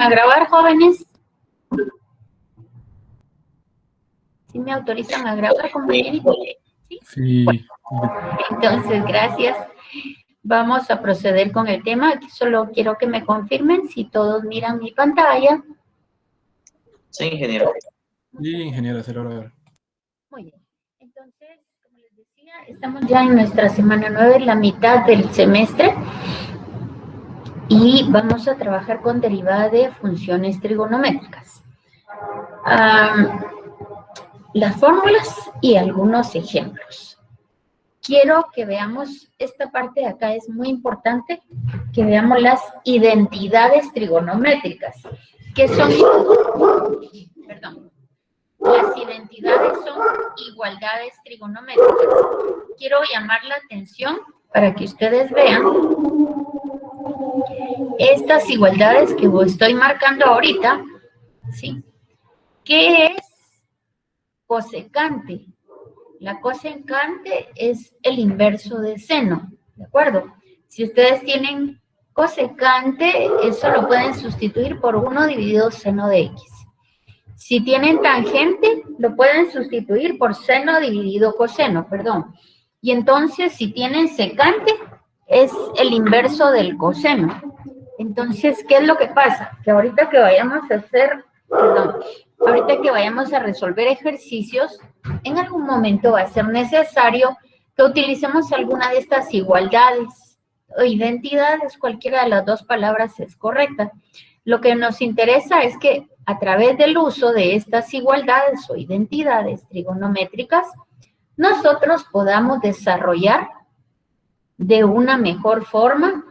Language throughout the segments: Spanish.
a grabar, jóvenes? ¿Sí me autorizan a grabar, compañeritos? ¿Sí? Sí. Entonces, gracias. Vamos a proceder con el tema. Aquí solo quiero que me confirmen si todos miran mi pantalla. Sí, ingeniero. Sí, ingeniero, se logra ver. Muy bien. Entonces, como les decía, estamos ya en nuestra semana 9, la mitad del semestre. Y vamos a trabajar con derivada de funciones trigonométricas. Las fórmulas y algunos ejemplos. Quiero que veamos, esta parte de acá es muy importante, que veamos las identidades trigonométricas. ¿Qué son? Perdón. Las identidades son igualdades trigonométricas. Quiero llamar la atención para que ustedes vean estas igualdades que estoy marcando ahorita, ¿sí? ¿Qué es cosecante? La cosecante es el inverso de seno, ¿de acuerdo? Si ustedes tienen cosecante, eso lo pueden sustituir por 1 dividido seno de x. Si tienen tangente, lo pueden sustituir por seno dividido coseno, perdón. Y entonces, si tienen secante, es el inverso del coseno. Entonces, ¿qué es lo que pasa? Que ahorita que vayamos a hacer, ahorita que vayamos a resolver ejercicios, en algún momento va a ser necesario que utilicemos alguna de estas igualdades o identidades, cualquiera de las dos palabras es correcta. Lo que nos interesa es que a través del uso de estas igualdades o identidades trigonométricas, nosotros podamos desarrollar de una mejor forma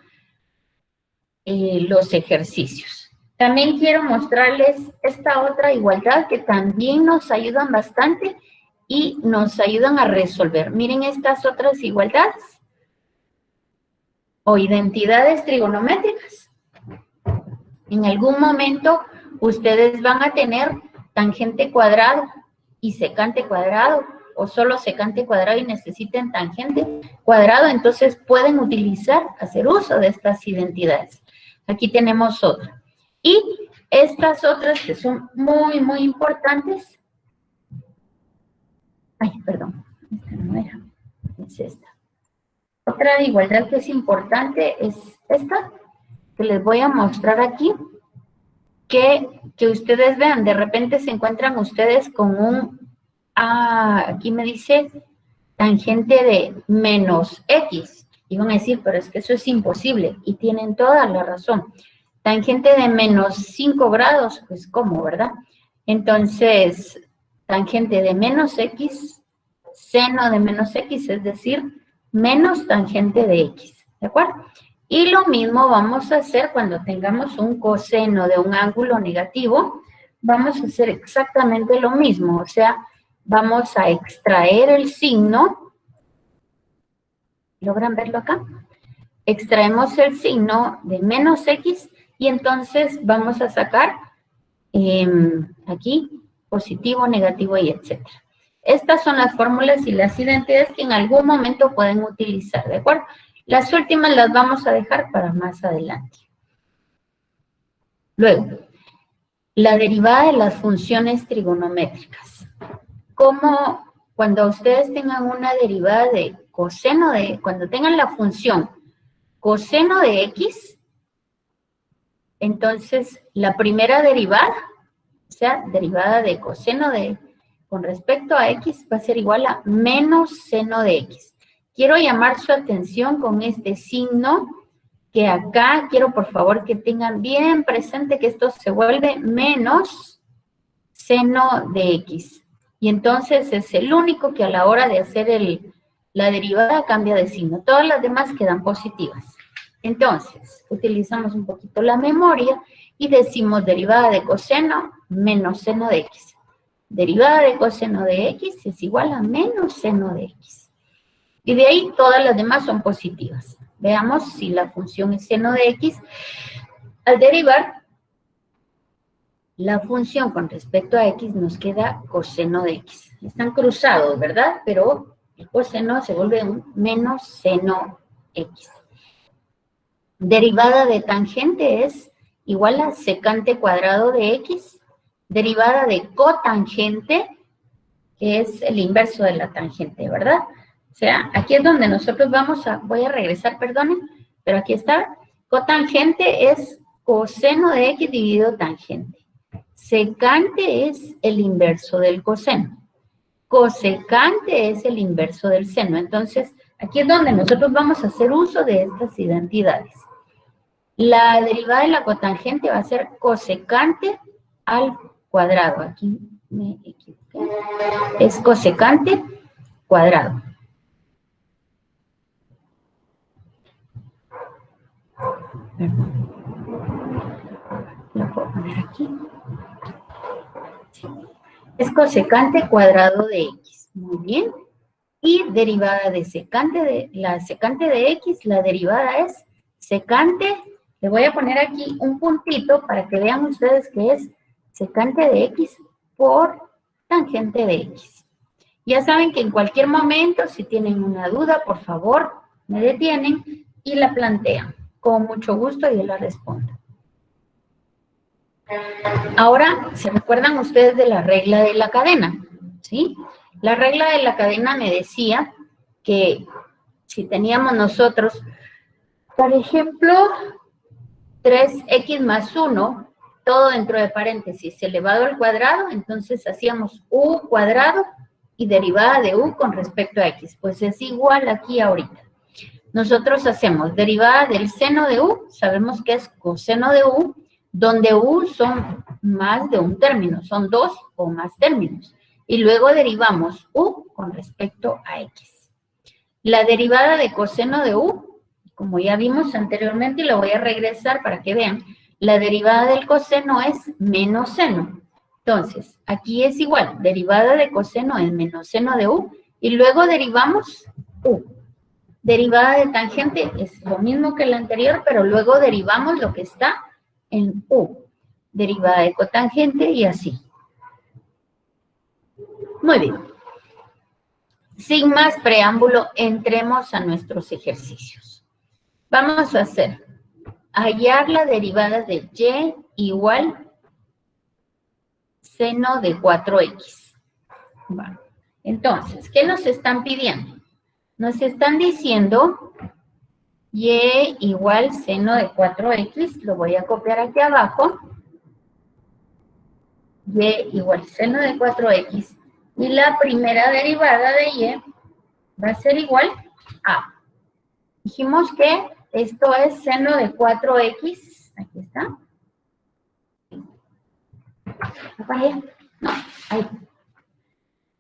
los ejercicios. También quiero mostrarles esta otra igualdad que también nos ayudan bastante y nos ayudan a resolver. Miren estas otras igualdades o identidades trigonométricas. En algún momento ustedes van a tener tangente cuadrado y secante cuadrado, o solo secante cuadrado y necesiten tangente cuadrado, entonces pueden hacer uso de estas identidades. Aquí tenemos otra. Y estas otras que son muy, muy importantes. Ay, perdón, esta no era, es esta. Otra igualdad que es importante es esta, que les voy a mostrar aquí, que ustedes vean, de repente se encuentran ustedes con un, aquí me dice tangente de menos x, y van a decir, pero es que eso es imposible, y tienen toda la razón. Tangente de menos 5 grados, pues ¿cómo, verdad? Entonces, tangente de menos x, seno de menos x, es decir, menos tangente de x, ¿de acuerdo? Y lo mismo vamos a hacer cuando tengamos un coseno de un ángulo negativo, vamos a hacer exactamente lo mismo, o sea, vamos a extraer el signo, ¿logran verlo acá? Extraemos el signo de menos x y entonces vamos a sacar aquí positivo, negativo y etcétera. Estas son las fórmulas y las identidades que en algún momento pueden utilizar, ¿de acuerdo? Las últimas las vamos a dejar para más adelante. Luego, la derivada de las funciones trigonométricas. Como cuando ustedes tengan una derivada de coseno de, cuando tengan la función coseno de x, entonces la primera derivada, o sea, derivada de coseno de, con respecto a x, va a ser igual a menos seno de x. Quiero llamar su atención con este signo, que acá quiero por favor que tengan bien presente que esto se vuelve menos seno de x. Y entonces es el único que a la hora de hacer la derivada cambia de signo. Todas las demás quedan positivas. Entonces, utilizamos un poquito la memoria y decimos derivada de coseno menos seno de x. Derivada de coseno de x es igual a menos seno de x. Y de ahí todas las demás son positivas. Veamos si la función es seno de x. Al derivar la función con respecto a x nos queda coseno de x. Están cruzados, ¿verdad? Pero el coseno se vuelve un menos seno x. Derivada de tangente es igual a secante cuadrado de X, derivada de cotangente, que es el inverso de la tangente, ¿verdad? O sea, aquí es donde nosotros voy a regresar, perdonen, pero aquí está, cotangente es coseno de X dividido tangente. Secante es el inverso del coseno. Cosecante es el inverso del seno. Entonces, aquí es donde nosotros vamos a hacer uso de estas identidades. La derivada de la cotangente va a ser cosecante al cuadrado. Aquí me equivoqué. Es cosecante cuadrado. Lo puedo poner aquí. Es cosecante cuadrado de X. Muy bien. Y derivada de la secante de X, la derivada es secante. Le voy a poner aquí un puntito para que vean ustedes que es secante de X por tangente de X. Ya saben que en cualquier momento, si tienen una duda, por favor, me detienen y la plantean. Con mucho gusto yo la respondo. Ahora, ¿se recuerdan ustedes de la regla de la cadena? ¿Sí? La regla de la cadena me decía que si teníamos nosotros, por ejemplo, 3x más 1, todo dentro de paréntesis, elevado al cuadrado, entonces hacíamos u cuadrado y derivada de u con respecto a x. Pues es igual aquí ahorita. Nosotros hacemos derivada del seno de u, sabemos que es coseno de u, donde u son más de un término, son dos o más términos. Y luego derivamos u con respecto a x. La derivada de coseno de u, como ya vimos anteriormente, y lo voy a regresar para que vean, la derivada del coseno es menos seno. Entonces, aquí es igual, derivada de coseno es menos seno de u, y luego derivamos u. Derivada de tangente es lo mismo que la anterior, pero luego derivamos lo que está en u. Derivada de cotangente y así. Muy bien. Sin más preámbulo, entremos a nuestros ejercicios. Vamos a hacer hallar la derivada de y igual seno de 4x. Bueno, entonces, ¿qué nos están pidiendo? Nos están diciendo y igual seno de 4x, lo voy a copiar aquí abajo. Y igual seno de 4x. Y la primera derivada de y va a ser igual a. Dijimos que esto es seno de 4x. Aquí está. No, ahí.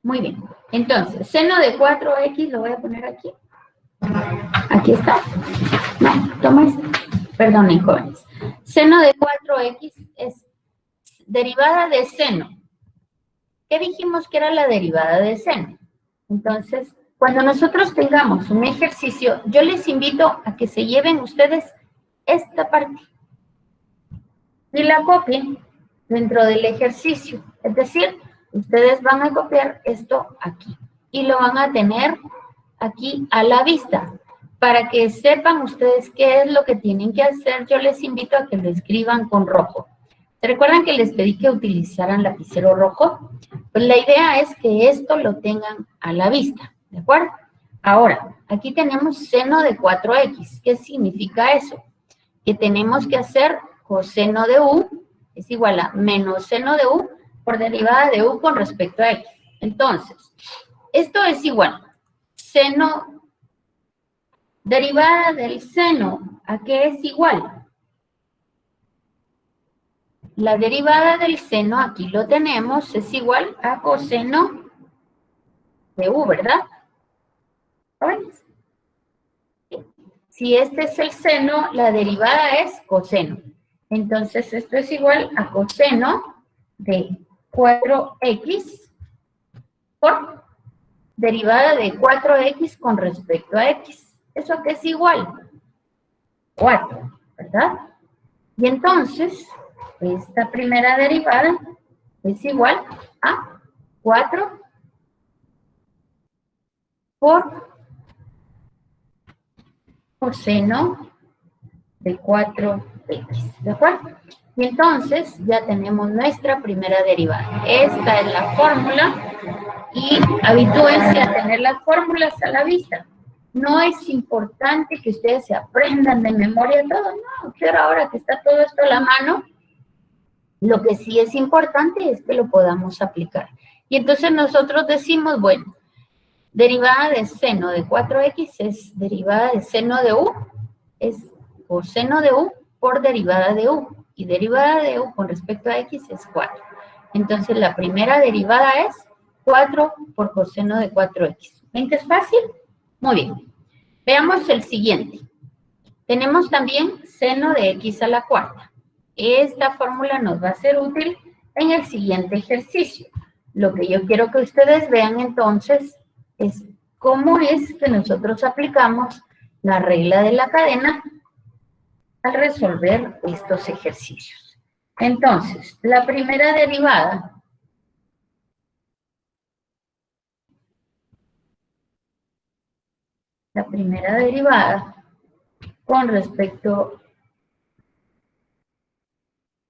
Muy bien. Entonces, seno de 4x lo voy a poner aquí. Aquí está. No, toma esto. Perdonen, jóvenes. Seno de 4x es derivada de seno. ¿Qué dijimos que era la derivada de seno? Entonces, cuando nosotros tengamos un ejercicio, yo les invito a que se lleven ustedes esta parte y la copien dentro del ejercicio. Es decir, ustedes van a copiar esto aquí y lo van a tener aquí a la vista. Para que sepan ustedes qué es lo que tienen que hacer, yo les invito a que lo escriban con rojo. ¿Se recuerdan que les pedí que utilizaran lapicero rojo? Pues la idea es que esto lo tengan a la vista, ¿de acuerdo? Ahora, aquí tenemos seno de 4x. ¿Qué significa eso? Que tenemos que hacer coseno de u es igual a menos seno de u por derivada de u con respecto a x. Entonces, esto es igual. Seno, derivada del seno, ¿a qué es igual? La derivada del seno, aquí lo tenemos, es igual a coseno de u, ¿verdad? Si este es el seno, la derivada es coseno. Entonces, esto es igual a coseno de 4x por derivada de 4x con respecto a x. ¿Eso qué es igual? 4, ¿verdad? Y entonces, esta primera derivada es igual a 4 por coseno de 4x, ¿de acuerdo? Y entonces ya tenemos nuestra primera derivada. Esta es la fórmula y habitúense a tener las fórmulas a la vista. No es importante que ustedes se aprendan de memoria todo, no, quiero ahora que está todo esto a la mano. Lo que sí es importante es que lo podamos aplicar. Y entonces nosotros decimos, bueno, derivada de seno de 4x es derivada de seno de u, es coseno de u por derivada de u. Y derivada de u con respecto a x es 4. Entonces la primera derivada es 4 por coseno de 4x. ¿Ven que es fácil? Muy bien. Veamos el siguiente. Tenemos también seno de x a la cuarta. Esta fórmula nos va a ser útil en el siguiente ejercicio. Lo que yo quiero que ustedes vean entonces es cómo es que nosotros aplicamos la regla de la cadena al resolver estos ejercicios. Entonces, la primera derivada con respecto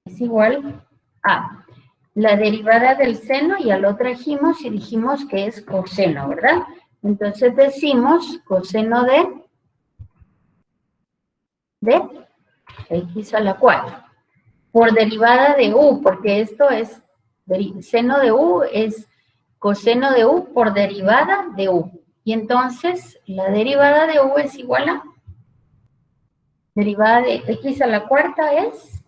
es igual a la derivada del seno, ya lo trajimos y dijimos que es coseno, ¿verdad? Entonces decimos coseno de x a la 4 por derivada de u, porque esto es seno de u es coseno de u por derivada de u. Y entonces la derivada de u es igual a derivada de x a la cuarta es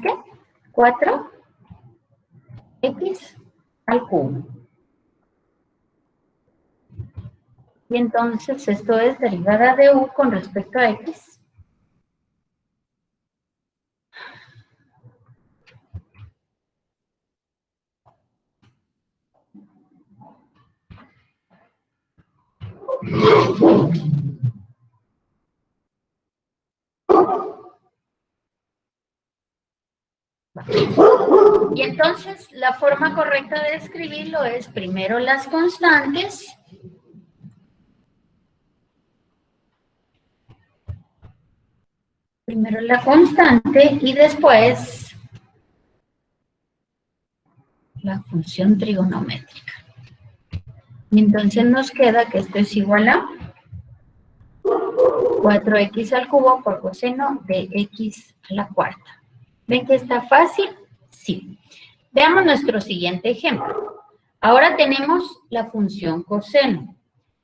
¿qué? 4x al cubo. Y entonces esto es derivada de u con respecto a x. Y entonces la forma correcta de escribirlo es primero las constantes. Primero la constante y después la función trigonométrica. Y entonces nos queda que esto es igual a 4x al cubo por coseno de x a la cuarta. ¿Ven que está fácil? Sí. Veamos nuestro siguiente ejemplo. Ahora tenemos la función coseno.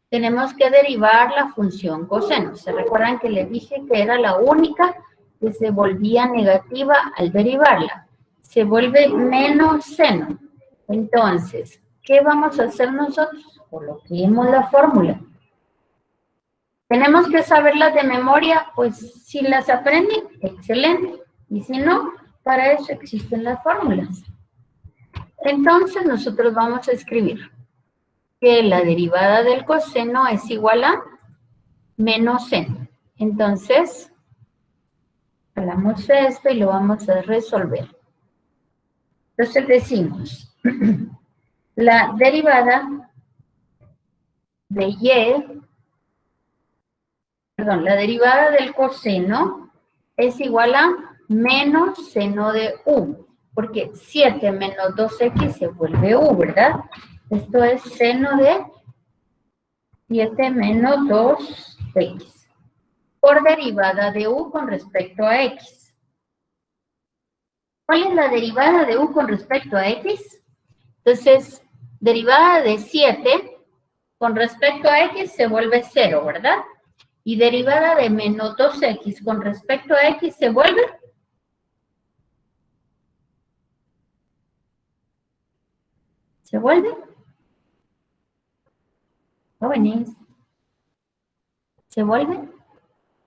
Tenemos que derivar la función coseno. ¿Se recuerdan que les dije que era la única que se volvía negativa al derivarla? Se vuelve menos seno. Entonces, ¿qué vamos a hacer nosotros? Coloquemos la fórmula. ¿Tenemos que saberlas de memoria? Pues si las aprenden, excelente. Y si no, para eso existen las fórmulas. Entonces nosotros vamos a escribir que la derivada del coseno es igual a menos seno. Entonces, jalamos esto y lo vamos a resolver. Entonces decimos, la derivada de la derivada del coseno es igual a menos seno de u, porque 7 menos 2x se vuelve u, ¿verdad? Esto es seno de 7 menos 2x por derivada de u con respecto a x. ¿Cuál es la derivada de u con respecto a x? Entonces, derivada de 7 con respecto a x se vuelve 0, ¿verdad? Y derivada de menos 2x con respecto a x se vuelve jóvenes, se vuelve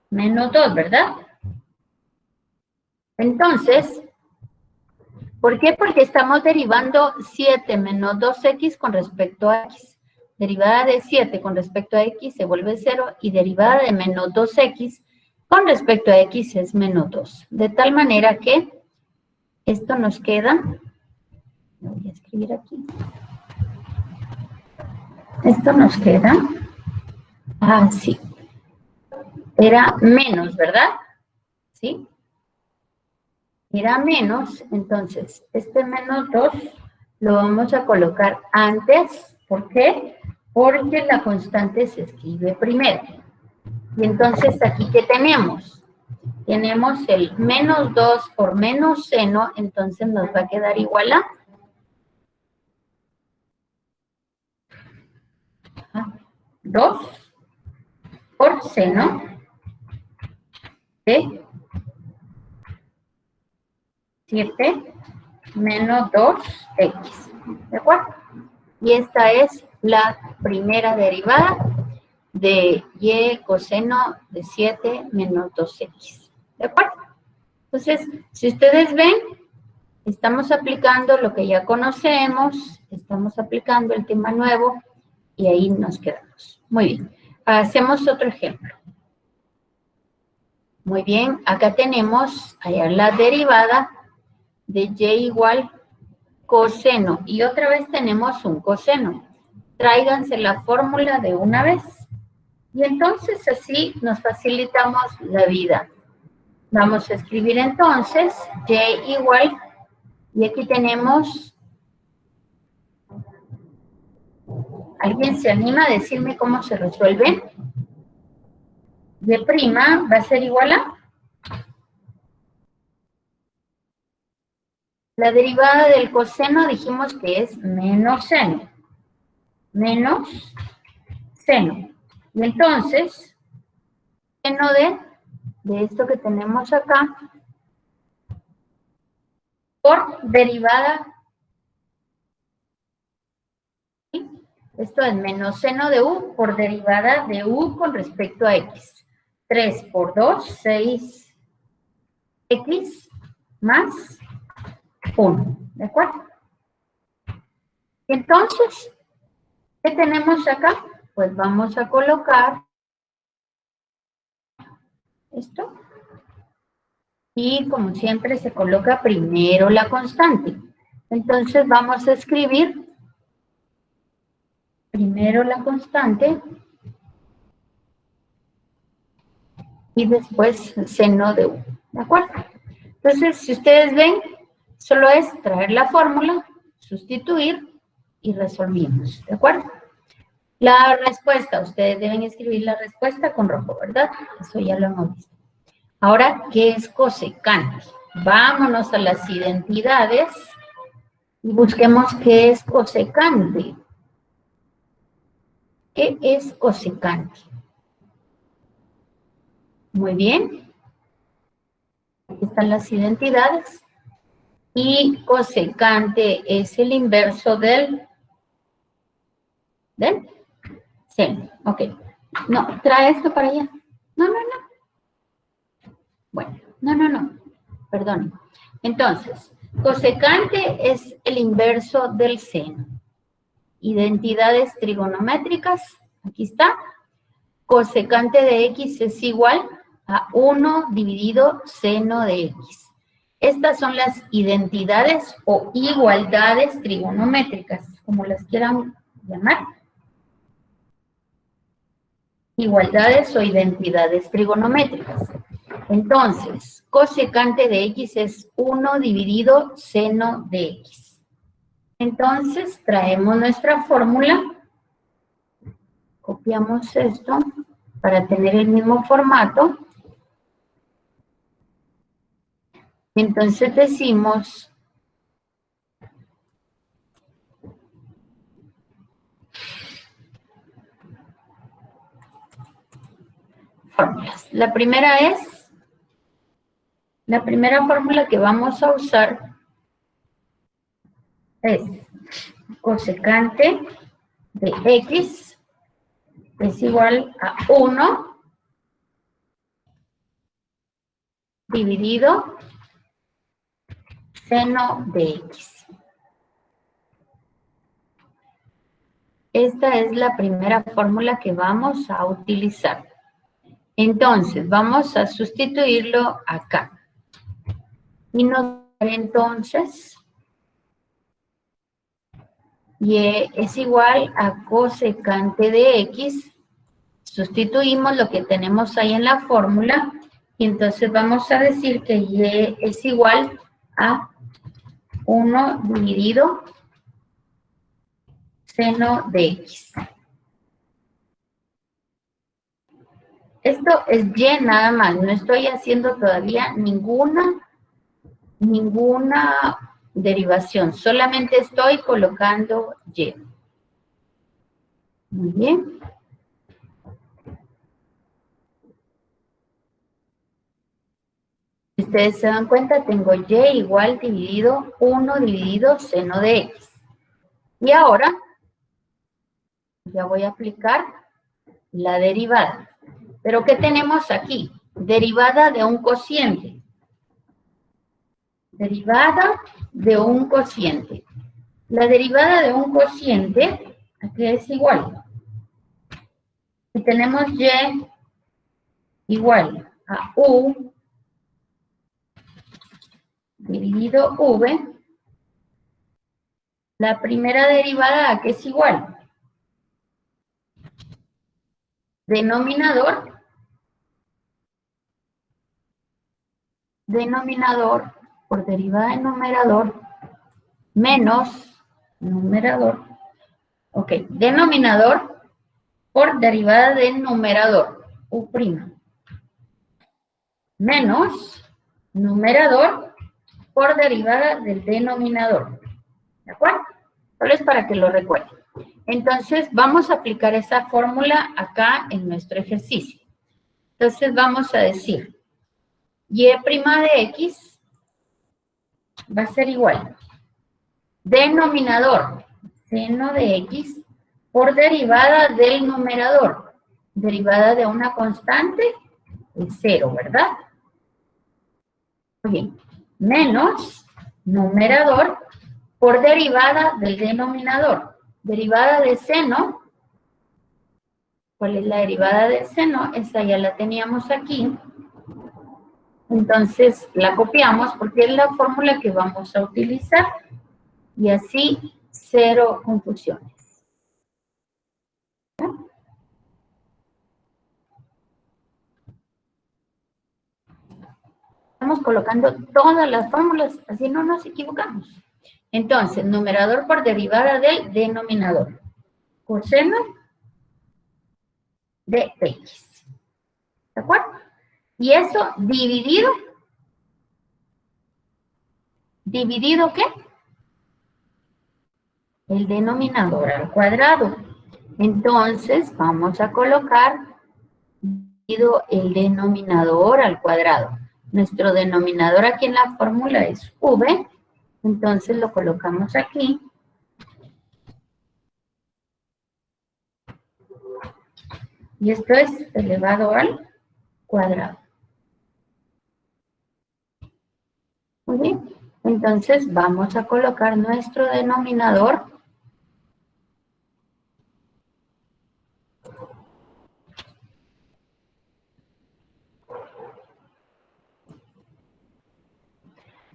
menos 2, ¿verdad? Entonces, ¿por qué? Porque estamos derivando 7 menos 2x con respecto a x. Derivada de 7 con respecto a x se vuelve 0 y derivada de menos 2x con respecto a x es menos 2. De tal manera que esto nos queda, lo voy a escribir aquí, Esto nos queda así. Era menos, ¿verdad? ¿Sí? Era menos, entonces, este menos 2 lo vamos a colocar antes. ¿Por qué? Porque la constante se escribe primero. Y entonces, ¿aquí qué tenemos? Tenemos el menos 2 por menos seno, entonces nos va a quedar igual a 2 por seno de 7 menos 2x. ¿De acuerdo? Y esta es la primera derivada de y coseno de 7 menos 2x. ¿De acuerdo? Entonces, si ustedes ven, estamos aplicando lo que ya conocemos, estamos aplicando el tema nuevo y ahí nos quedamos. Muy bien. Hacemos otro ejemplo. Muy bien, acá tenemos allá la derivada de y igual coseno. Y otra vez tenemos un coseno. Tráiganse la fórmula de una vez. Y entonces así nos facilitamos la vida. Vamos a escribir entonces y igual, y aquí tenemos, ¿alguien se anima a decirme cómo se resuelve? Y' va a ser igual a la derivada del coseno, dijimos que es menos seno. Menos seno. Y entonces, seno de esto que tenemos acá, por derivada, ¿sí? Esto es menos seno de u por derivada de u con respecto a x. 3 por 2, 6x más 1. ¿De acuerdo? Entonces, ¿qué tenemos acá? Pues vamos a colocar esto. Y como siempre se coloca primero la constante. Entonces vamos a escribir primero la constante y después seno de u. ¿De acuerdo? Entonces, si ustedes ven, solo es traer la fórmula, sustituir y resolvimos. ¿De acuerdo? La respuesta, ustedes deben escribir la respuesta con rojo, ¿verdad? Eso ya lo hemos visto. Ahora, ¿qué es cosecante? Vámonos a las identidades y busquemos qué es cosecante. ¿Qué es cosecante? Muy bien. Aquí están las identidades. Y cosecante es el inverso del seno. Ok. No, trae esto para allá. No. Bueno, no. Perdón. Entonces, cosecante es el inverso del seno. Identidades trigonométricas, aquí está. Cosecante de x es igual a 1 dividido seno de x. Estas son las identidades o igualdades trigonométricas, como las quieran llamar. Igualdades o identidades trigonométricas. Entonces, cosecante de x es 1 dividido seno de x. Entonces, traemos nuestra fórmula, copiamos esto para tener el mismo formato. Entonces decimos fórmulas. La primera fórmula que vamos a usar es cosecante de x es igual a 1 dividido seno de x. Esta es la primera fórmula que vamos a utilizar. Entonces, vamos a sustituirlo acá. Y nos da entonces Y es igual a cosecante de X. Sustituimos lo que tenemos ahí en la fórmula. Y entonces vamos a decir que Y es igual a 1 dividido seno de X. Esto es Y nada más. No estoy haciendo todavía ninguna derivación. Solamente estoy colocando Y. Muy bien. Si ustedes se dan cuenta, tengo Y igual dividido 1 dividido seno de X. Y ahora ya voy a aplicar la derivada. ¿Pero qué tenemos aquí? Derivada de un cociente. Derivada de un cociente. La derivada de un cociente, aquí es igual. Si tenemos Y igual a U dividido V, la primera derivada ¿a qué es igual? Denominador por derivada de numerador menos numerador. Ok, denominador por derivada de numerador, U', menos numerador por derivada del denominador. ¿De acuerdo? Solo es para que lo recuerden. Entonces, vamos a aplicar esa fórmula acá en nuestro ejercicio. Entonces, vamos a decir, Y' de X va a ser igual. Denominador, seno de X, por derivada del numerador. Derivada de una constante, es 0, ¿verdad? Muy bien. Menos numerador por derivada del denominador. Derivada de seno. ¿Cuál es la derivada del seno? Esa ya la teníamos aquí. Entonces la copiamos porque es la fórmula que vamos a utilizar. Y así, 0 confusiones. Estamos colocando todas las fórmulas, así no nos equivocamos. Entonces, numerador por derivada del denominador. Coseno de X. ¿De acuerdo? Y eso dividido. ¿Dividido qué? El denominador al cuadrado. Entonces, vamos a colocar dividido el denominador al cuadrado. Nuestro denominador aquí en la fórmula es V. Entonces, lo colocamos aquí. Y esto es elevado al cuadrado. Muy bien. Entonces, vamos a colocar nuestro denominador.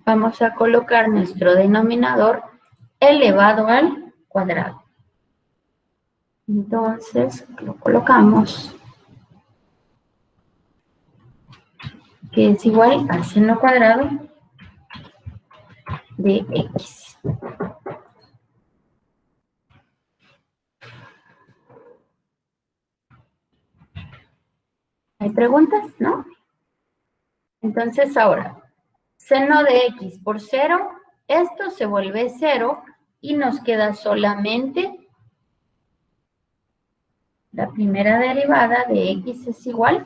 Vamos a colocar nuestro denominador elevado al cuadrado. Entonces, lo colocamos, que es igual al seno cuadrado de X. ¿Hay preguntas? ¿No? Entonces, ahora, seno de X por 0, esto se vuelve 0 y nos queda solamente la primera derivada de X es igual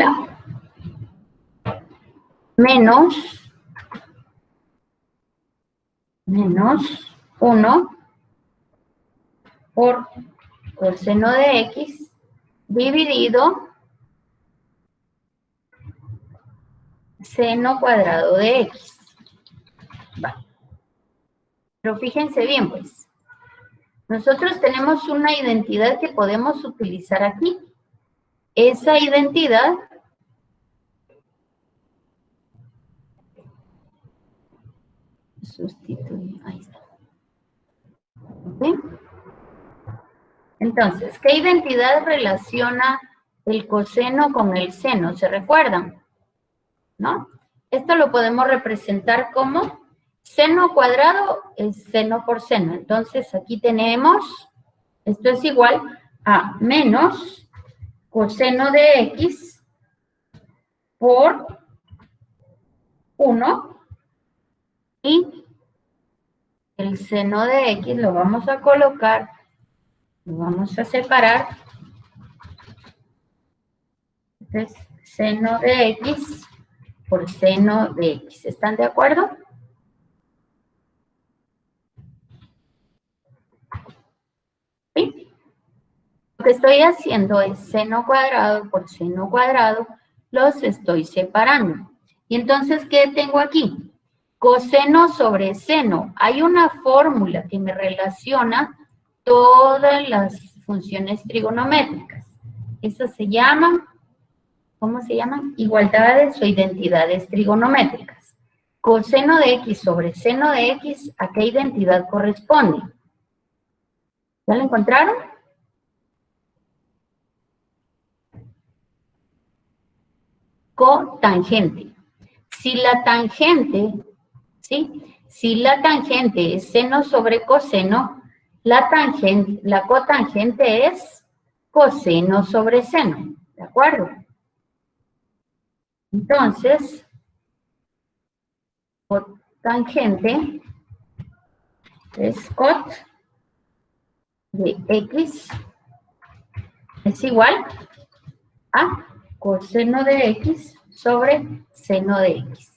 a menos 1 por coseno de X dividido seno cuadrado de X. Vale. Pero fíjense bien, pues. Nosotros tenemos una identidad que podemos utilizar aquí. Esa identidad Sustituir, ahí está. ¿Ok? Entonces, ¿qué identidad relaciona el coseno con el seno? ¿Se recuerdan? ¿No? Esto lo podemos representar como seno cuadrado es seno por seno. Entonces, aquí tenemos, esto es igual a menos coseno de X por 1 y el seno de X lo vamos a colocar, lo vamos a separar. Entonces, seno de X por seno de X. ¿Están de acuerdo? ¿Sí? Lo que estoy haciendo es seno cuadrado por seno cuadrado, los estoy separando. Y entonces, ¿qué tengo aquí? Coseno sobre seno. Hay una fórmula que me relaciona todas las funciones trigonométricas. Esas se llaman, ¿cómo se llaman? Igualdades o identidades trigonométricas. Coseno de X sobre seno de X, ¿a qué identidad corresponde? ¿Ya lo encontraron? Cotangente. Si la tangente, ¿sí? Si la tangente es seno sobre coseno, la cotangente es coseno sobre seno, ¿de acuerdo? Entonces, cotangente es cot de X es igual a coseno de X sobre seno de X.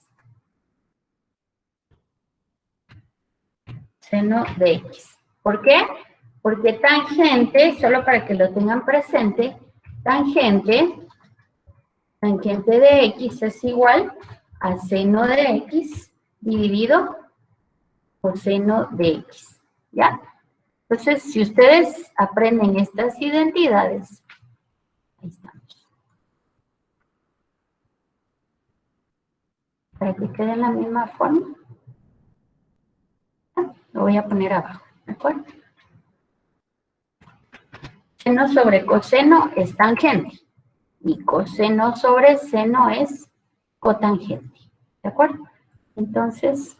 Seno de X. ¿Por qué? Porque tangente, solo para que lo tengan presente, tangente de X es igual a seno de X dividido por seno de X. ¿Ya? Entonces, si ustedes aprenden estas identidades, ahí estamos. Para que quede en la misma forma. Lo voy a poner abajo, ¿de acuerdo? Seno sobre coseno es tangente. Y coseno sobre seno es cotangente. ¿De acuerdo? Entonces,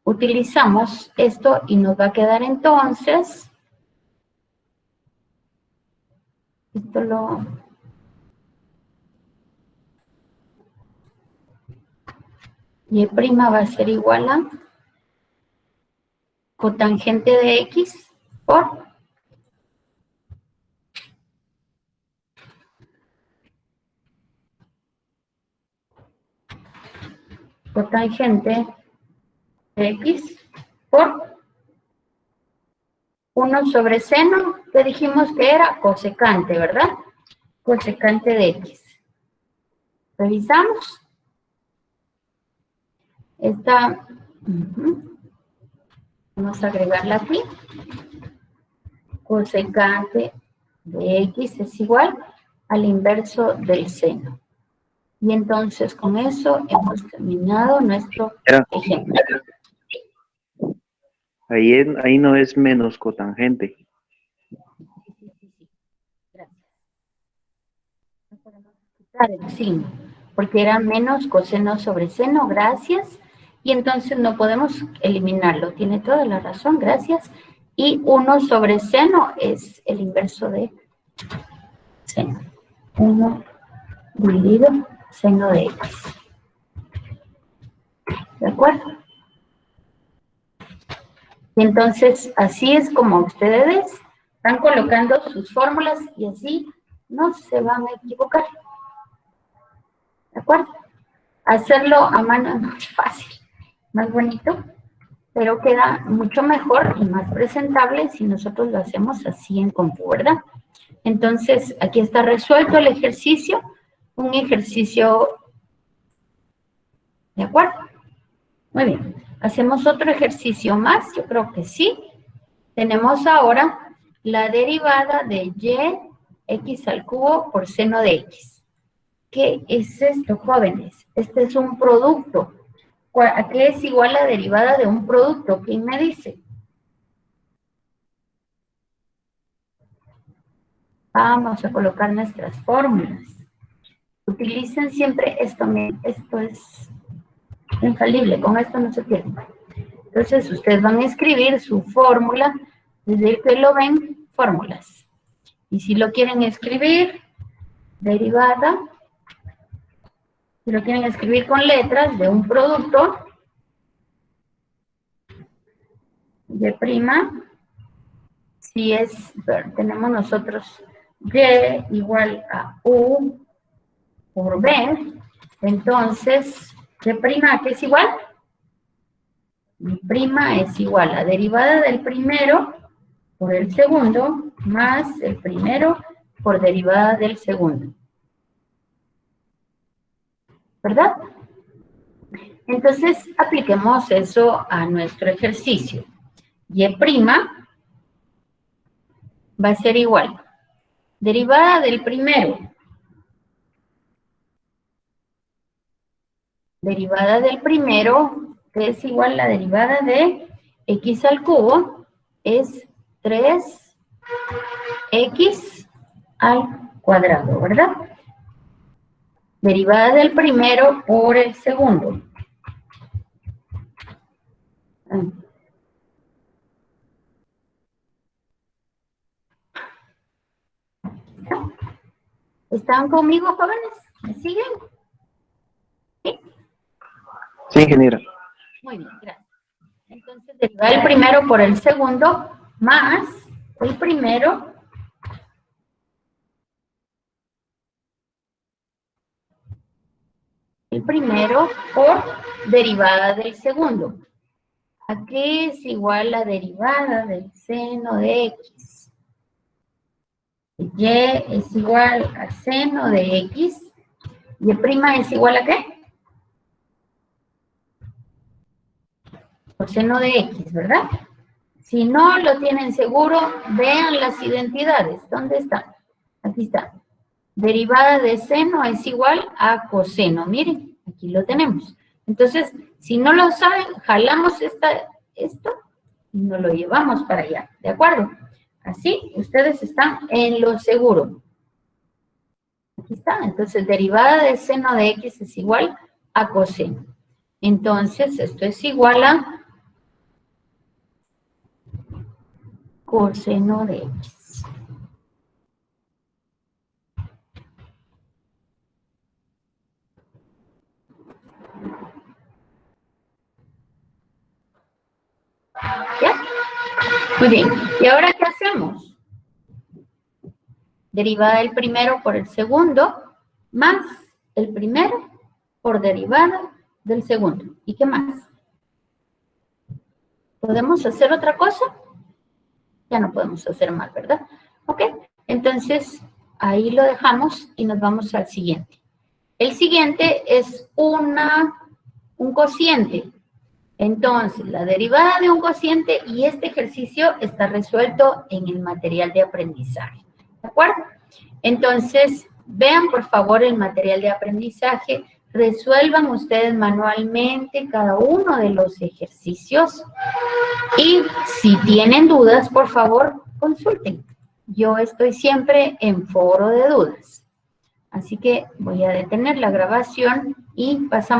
utilizamos esto y nos va a quedar entonces. Esto lo... Y' va a ser igual a cotangente de X por cotangente de X por 1 sobre seno, que dijimos que era cosecante, ¿verdad? Cosecante de X. Revisamos. Esta, vamos a agregarla aquí. Cosecante de X es igual al inverso del seno. Y entonces con eso hemos terminado nuestro ejemplo. Ahí no es menos cotangente. Gracias. No podemos quitar el signo, porque era menos coseno sobre seno, gracias. Y entonces no podemos eliminarlo. Tiene toda la razón, gracias. Y 1 sobre seno es el inverso de seno. 1 dividido seno de X. ¿De acuerdo? Y entonces, así es como ustedes están colocando sus fórmulas y así no se van a equivocar. ¿De acuerdo? Hacerlo a mano no es fácil, más bonito, pero queda mucho mejor y más presentable si nosotros lo hacemos así en compu, ¿verdad? Entonces, aquí está resuelto el ejercicio, un ejercicio, ¿de acuerdo? Muy bien. ¿Hacemos otro ejercicio más? Yo creo que sí. Tenemos ahora la derivada de y x al cubo por seno de x. ¿Qué es esto, jóvenes? Este es un producto. ¿A qué es igual la derivada de un producto? ¿Quién me dice? Vamos a colocar nuestras fórmulas. Utilicen siempre esto, esto es infalible, con esto no se pierde. Entonces, ustedes van a escribir su fórmula, desde que lo ven, fórmulas. Y si lo quieren escribir, derivada, si lo quieren escribir con letras de un producto, Y', si es, tenemos nosotros Y igual a U por B, entonces, ¿Y' a qué es igual? Y' es igual a derivada del primero por el segundo más el primero por derivada del segundo. ¿Verdad? Entonces, apliquemos eso a nuestro ejercicio. Y' va a ser igual. Derivada del primero. Derivada del primero, que es igual a la derivada de x al cubo, es 3x al cuadrado, ¿verdad? Derivada del primero por el segundo. ¿Están conmigo, jóvenes? ¿Me siguen? ¿Sí? Sí, ingeniera. Muy bien, gracias. Entonces, derivada del primero por el segundo más el primero por derivada del segundo. ¿A qué es igual la derivada del seno de x? Y es igual a seno de x. ¿Y' es igual a qué? Coseno de x, ¿verdad? Si no lo tienen seguro, vean las identidades. ¿Dónde están? Aquí está. Derivada de seno es igual a coseno. Miren, aquí lo tenemos. Entonces, si no lo saben, jalamos esto y nos lo llevamos para allá. ¿De acuerdo? Así, ustedes están en lo seguro. Aquí está. Entonces, derivada de seno de x es igual a coseno. Entonces, esto es igual a coseno de x. ¿Ya? Muy bien. ¿Y ahora qué hacemos? Derivada del primero por el segundo más el primero por derivada del segundo. ¿Y qué más? ¿Podemos hacer otra cosa? Ya no podemos hacer más, ¿verdad? Ok, entonces ahí lo dejamos y nos vamos al siguiente. El siguiente es un cociente. Entonces, la derivada de un cociente y este ejercicio está resuelto en el material de aprendizaje. ¿De acuerdo? Entonces, vean por favor el material de aprendizaje. Resuelvan ustedes manualmente cada uno de los ejercicios. Y si tienen dudas, por favor, consulten. Yo estoy siempre en foro de dudas. Así que voy a detener la grabación y pasamos